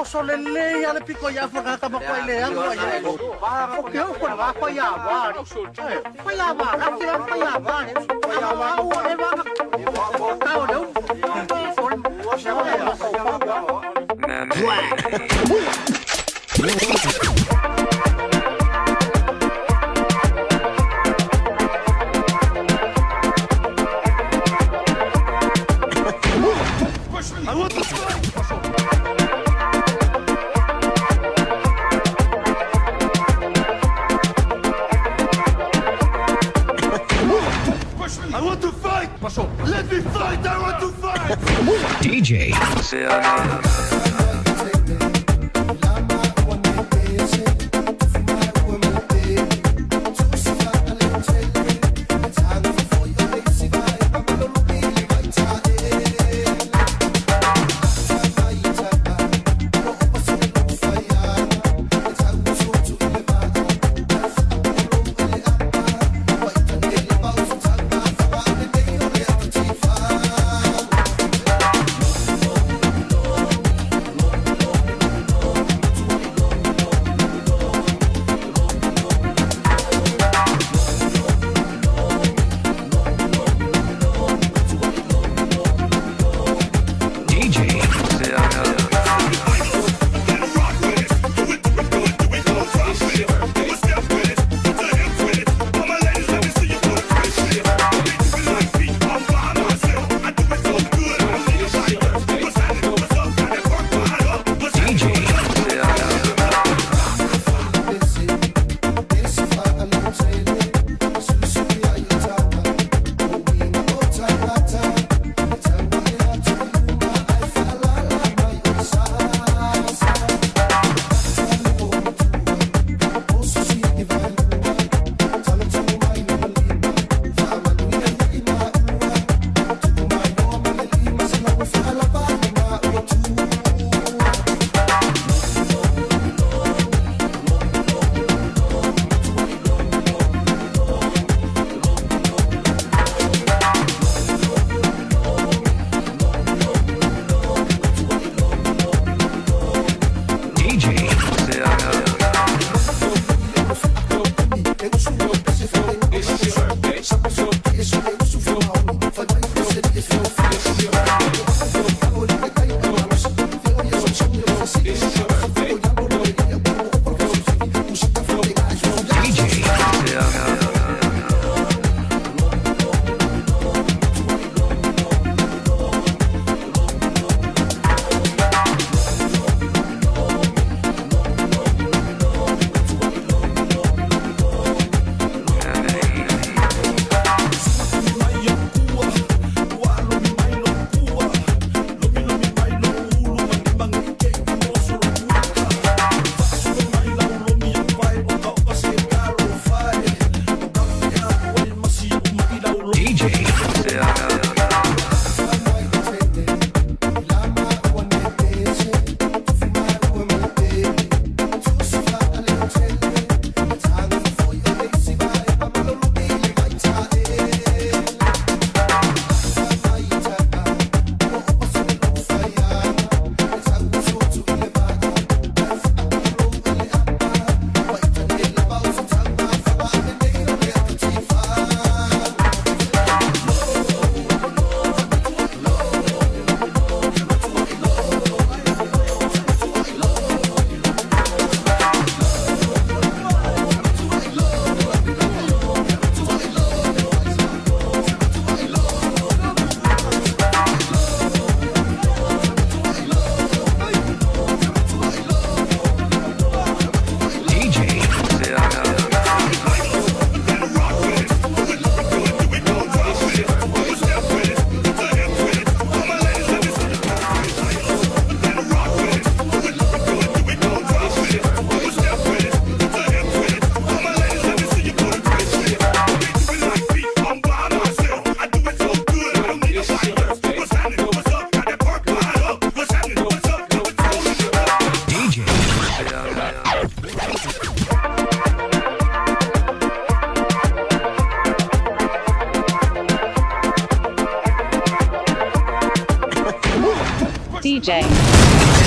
Solele ya le pico ya fo ka ba kwa ile ya kwa ya o ke o kwa ba kwa ya ba kwa ya ba ka ti ba kwa ya ba kwa ya ba o e ba ka o do I want to fight. I want to fight! Let me fight! I want to fight! DJ. DJ.